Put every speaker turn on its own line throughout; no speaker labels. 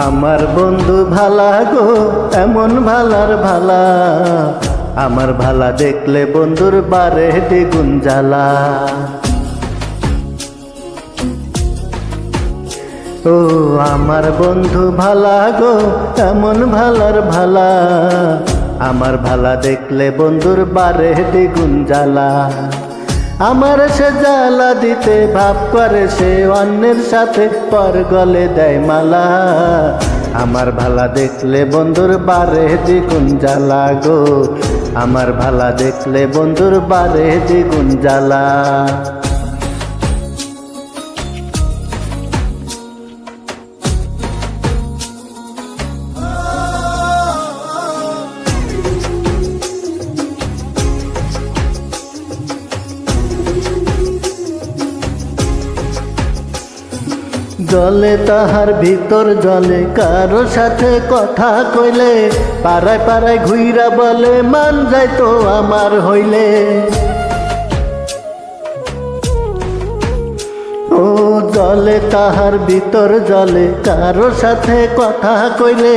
আমার বন্ধু ভালা গো, এমন ভালার ভালা। আমার ভালা দেখলে বন্ধুর বারে দ্বিগুণ জ্বালা। ও আমার বন্ধু ভালা গো, এমন ভালার ভালা। আমার ভালা দেখলে বন্ধুর বারে দ্বিগুণ জ্বালা। আমার সে জ্বালা দিতে ভাব করে সে অন্যের সাথে পর গলে দেয় মালা। আমার ভালা দেখলে বন্ধুর বারে দ্বিগুণ জ্বালা গো। আমার ভালা দেখলে বন্ধুর বারে দ্বিগুণ জ্বালা। জলে তাহার ভিতর জলে, কারো সাথে কথা কইলে পাড়ায় পাড়ায় ঘুইরা বলে মান যাইতো আমার হইলে। ও জলে তাহার ভিতর জলে, কারো সাথে কথা কইলে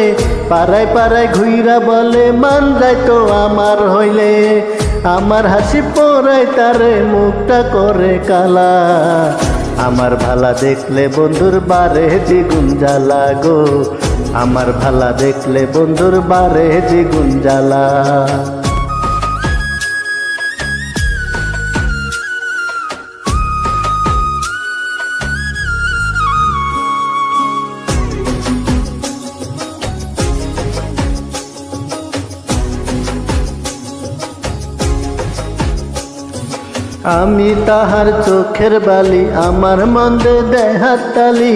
পাড়ায় পাড়ায় ঘুইরা বলে মান যাইতো আমার হইলে। আমার হাসি পড়ায় তারে মুখটা করে কালা। আমার ভালা দেখলে বন্ধুর বারে দ্বিগুণ জ্বালা গো। আমার ভালা দেখলে বন্ধুর বারে দ্বিগুণ জ্বালা। আমি তাহার চোখের বালি, আমার মন্দে দেয় হাততালি।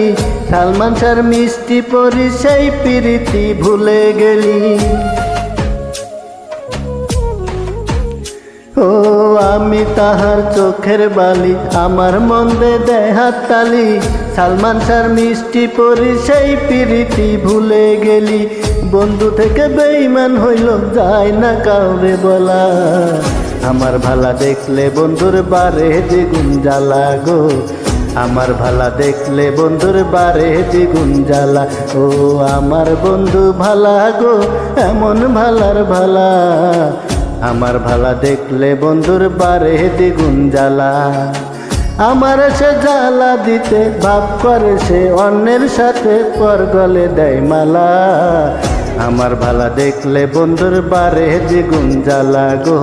সালমান শাহর মিষ্টি পরি সেই প্রীতি ভুলে গেলি। ও আমি তাহার চোখের বালি, আমার মন্দে দেয় হাততালি। সালমান শাহর মিষ্টি পরি সেই প্রীতি ভুলে গেলি। বন্ধু থেকে বেঈমান হইল যায় না কাউরে বলা। আমার ভালা দেখলে বন্ধুর বারে দ্বিগুণ জ্বালা গো। আমার ভালা দেখলে বন্ধুর বারে দ্বিগুণ জ্বালা। ও আমার বন্ধু ভালা গো, এমন ভালার ভালা। আমার ভালা দেখলে বন্ধুর বারে দ্বিগুণ জ্বালা। আমার সে জ্বালা দিতে ভাব করে সে অন্যের সাথে পর গলে দেয় মালা। আমার ভালা দেখলে বন্ধুর বারে দ্বিগুণ জ্বালা গো।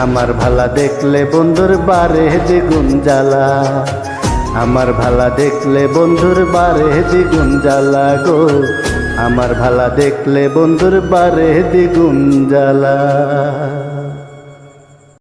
আমার ভালা দেখলে বন্ধুর বারে দ্বিগুণ জ্বালা। আমার ভালা দেখলে বন্ধুর বারে দ্বিগুণ জ্বালা গো। আমার ভালা দেখলে বন্ধুর বারে দ্বিগুণ জ্বালা।